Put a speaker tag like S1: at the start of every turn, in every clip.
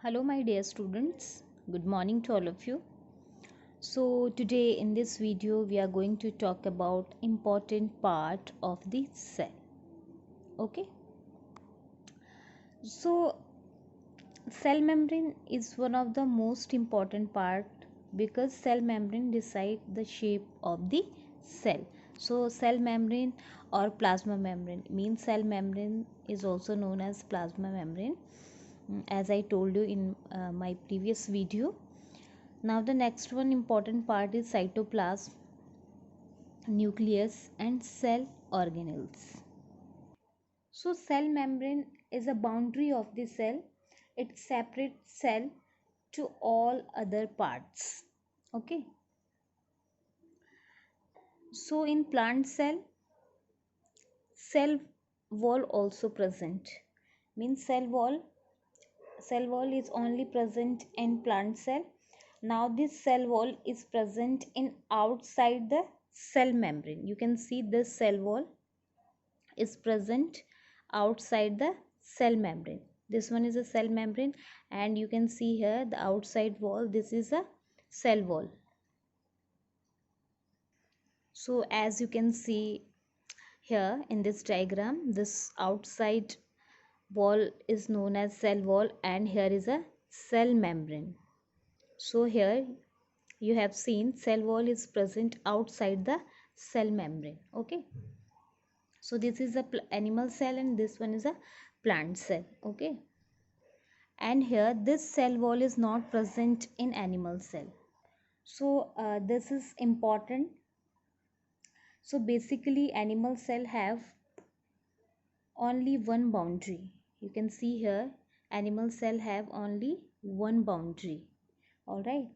S1: Hello, my dear students. Good morning to all of you. So, today in this video, we are going to talk about important part of the cell. Okay. So, cell membrane is one of the most important part because cell membrane decide the shape of the cell. So, cell membrane or plasma membrane means cell membrane is also known as plasma membrane, as I told you in my previous video. Now the next one important part is cytoplasm, nucleus and cell organelles. So cell membrane is a boundary of the cell. It separates cell to all other parts. Okay. So in plant cell wall also present. Means cell wall is only present in plant cell. Now this cell wall is present in outside the cell membrane. You can see this cell wall is present outside the cell membrane. This one is a cell membrane, and you can see here the outside wall. This is a cell wall. So as you can see here in this diagram, this outside wall is known as cell wall, and here is a cell membrane. So here you have seen cell wall is present outside the cell membrane. Okay. So this is a animal cell and this one is a plant cell. Okay. And here this cell wall is not present in animal cell. So this is important. So basically animal cell have only one boundary. You can see here animal cell have only one boundary. All right.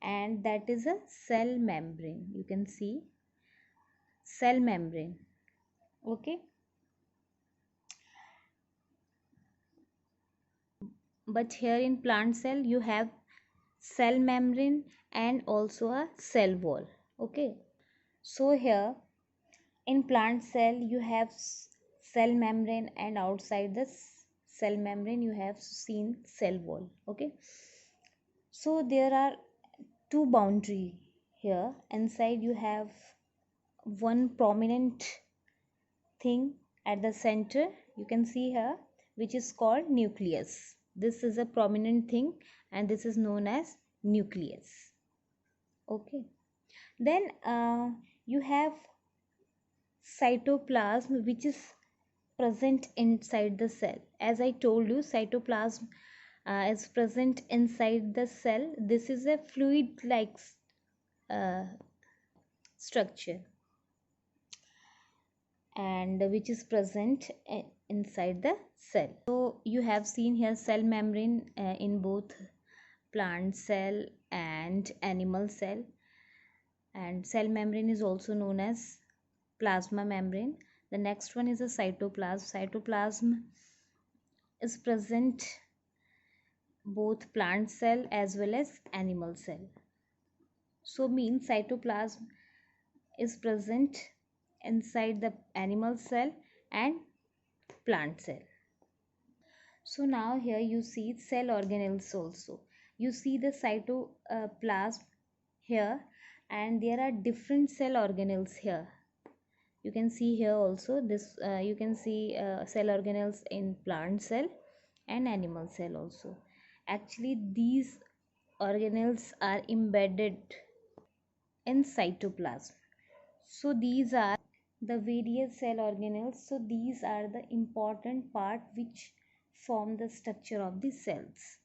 S1: And that is a cell membrane. You can see cell membrane. Okay. But here in plant cell you have cell membrane and also a cell wall. Okay. So here in plant cell you have cell membrane, and outside the cell membrane you have seen cell wall. Okay. So there are two boundary here. Inside you have one prominent thing at the center. You can see here, which is called nucleus. This is a prominent thing and this is known as nucleus. Okay. Then you have cytoplasm, which is present inside the cell. As I told you, cytoplasm is present inside the cell. This is a fluid like uh, structure, and which is present inside the cell. So you have seen here cell membrane in both plant cell and animal cell, and cell membrane is also known as plasma membrane. The next one is a cytoplasm. Cytoplasm is present both plant cell as well as animal cell. So means cytoplasm is present inside the animal cell and plant cell. So now here you see cell organelles also. You see the cytoplasm here, and there are different cell organelles here. You can see here also this you can see cell organelles in plant cell and animal cell also. Actually these organelles are embedded in cytoplasm. So these are the various cell organelles. So these are the important part which form the structure of the cells.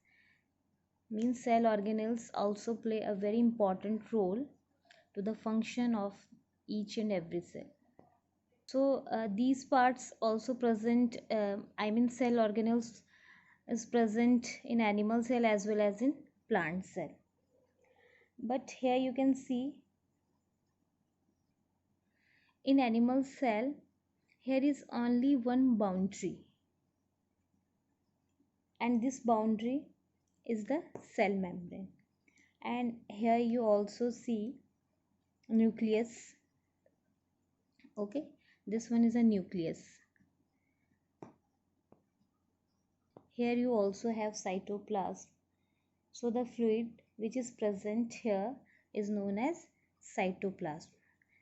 S1: Means cell organelles also play a very important role to the function of each and every cell. So these parts also present, cell organelles is present in animal cell as well as in plant cell. But here you can see in animal cell here is only one boundary, and this boundary is the cell membrane. And here you also see nucleus. Okay, this one is a nucleus. Here you also have cytoplasm, So the fluid which is present here is known as cytoplasm.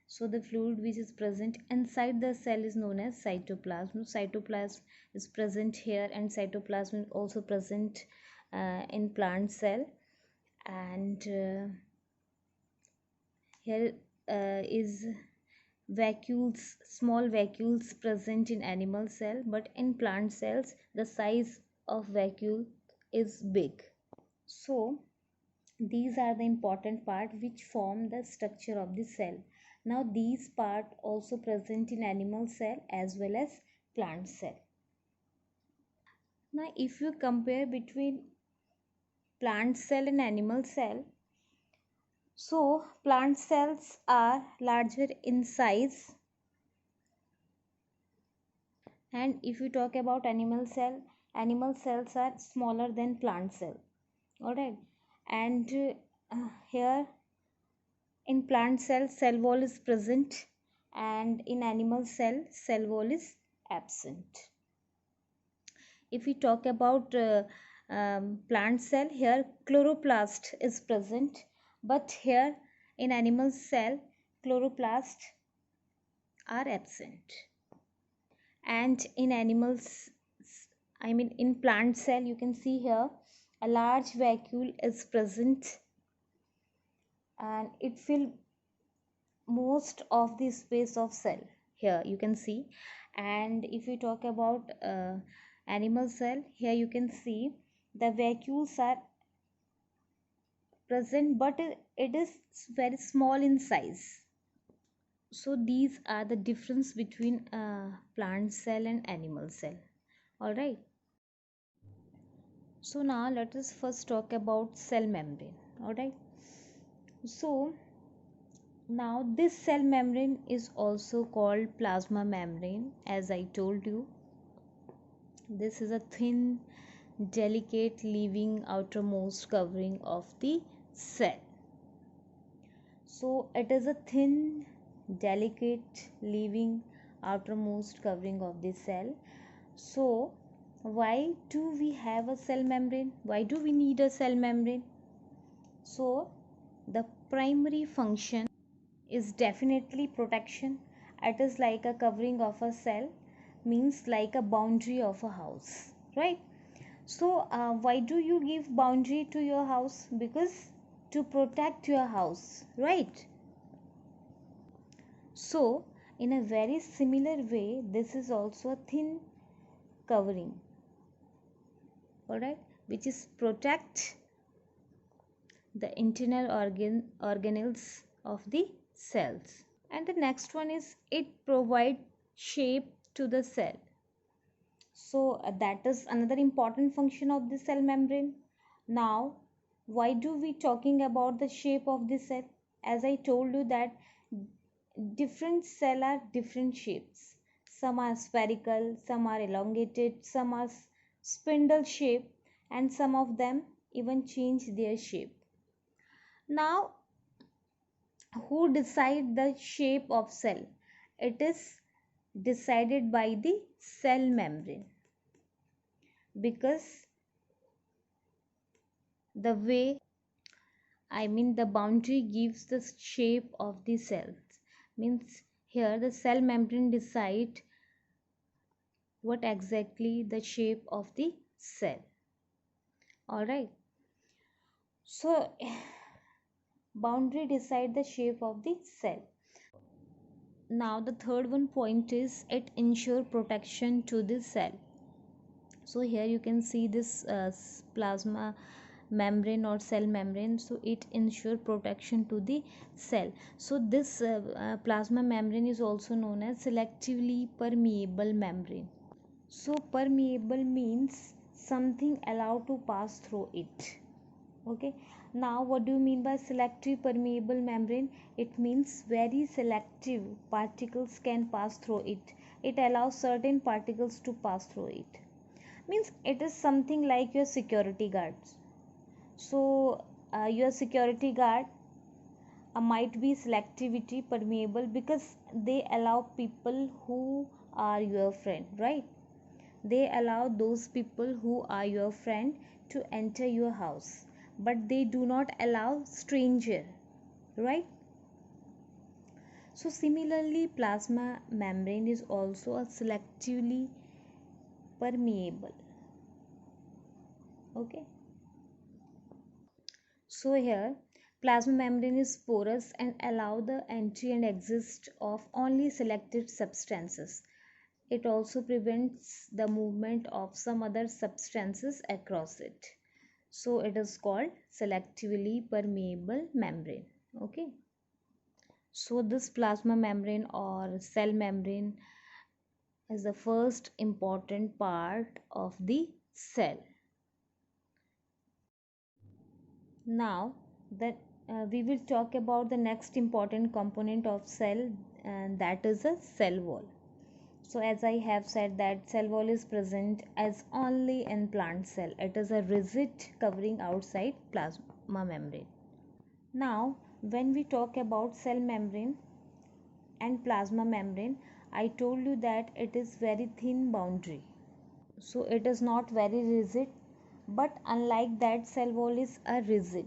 S1: So the fluid which is present inside the cell is known as cytoplasm. Cytoplasm is present here, and cytoplasm is also present in plant cell. And here is vacuoles, small vacuoles present in animal cell, but in plant cells the size of vacuole is big. So these are the important part which form the structure of the cell. Now these part also present in animal cell as well as plant cell. Now if you compare between plant cell and animal cell, so plant cells are larger in size, and if you talk about animal cells are smaller than plant cell. All right. And here in plant cell wall is present, and in animal cell wall is absent. If we talk about plant cell, here chloroplast is present, but here in animal cell chloroplast are absent. And in animals, in plant cell, you can see here a large vacuole is present, and it fill most of the space of cell. Here you can see. And if we talk about animal cell, here you can see the vacuoles are present, but it is very small in size. So these are the difference between plant cell and animal cell. All right. So now let us first talk about cell membrane. All right. So now this cell membrane is also called plasma membrane. As I told you, this is a thin, delicate living outermost covering of the cell. So it is a thin, delicate living outermost covering of the cell. So why do we have a cell membrane? Why do we need a cell membrane? So the primary function is definitely protection. It is like a covering of a cell, means like a boundary of a house, right? So why do you give boundary to your house? Because to protect your house, right? So in a very similar way, this is also a thin covering, all right, which is protect the internal organelles of the cells. And the next one is it provide shape to the cell. So that is another important function of the cell membrane. Now why do we talking about the shape of the cell? As I told you that different cell are different shapes. Some are spherical, some are elongated, some are spindle shape, and some of them even change their shape. Now who decide the shape of cell? It is decided by the cell membrane, because the way, the boundary gives the shape of the cells, means here the cell membrane decide what exactly the shape of the cell. All right. So boundary decide the shape of the cell. Now the third one point is it ensure protection to the cell. So here you can see this plasma membrane or cell membrane, so it ensure protection to the cell. So this plasma membrane is also known as selectively permeable membrane. So permeable means something allowed to pass through it. Okay. Now what do you mean by selective permeable membrane? It means very selective particles can pass through it. It allows certain particles to pass through it. Means it is something like your security guards. So your security guard might be selectivity permeable because they allow people who are your friend, right? They allow those people who are your friend to enter your house, but they do not allow stranger, right? So similarly, plasma membrane is also a selectively permeable. Okay. So here plasma membrane is porous and allow the entry and exit of only selected substances. It also prevents the movement of some other substances across it. So it is called selectively permeable membrane. Okay. So this plasma membrane or cell membrane is the first important part of the cell. Now that we will talk about the next important component of cell, and that is a cell wall. So as I have said that cell wall is present as only in plant cell. It is a rigid covering outside plasma membrane. Now when we talk about cell membrane and plasma membrane, I told you that it is very thin boundary. So it is not very rigid, but unlike that cell wall is a rigid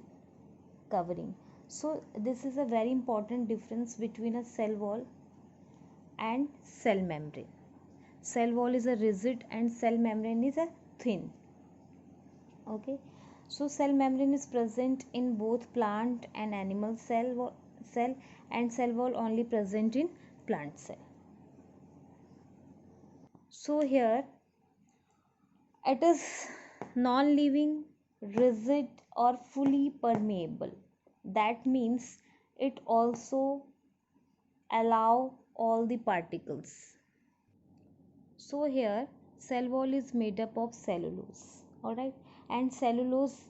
S1: covering. So this is a very important difference between a cell wall and cell membrane. Cell wall is a rigid and cell membrane is a thin. Okay. So cell membrane is present in both plant and animal cell, and cell wall only present in plant cell. So here it is non-living, rigid or fully permeable. That means it also allow all the particles. So here cell wall is made up of cellulose, alright, and cellulose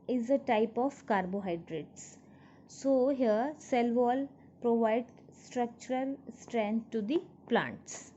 S1: is a type of carbohydrates. So here cell wall provides structural strength to the plants.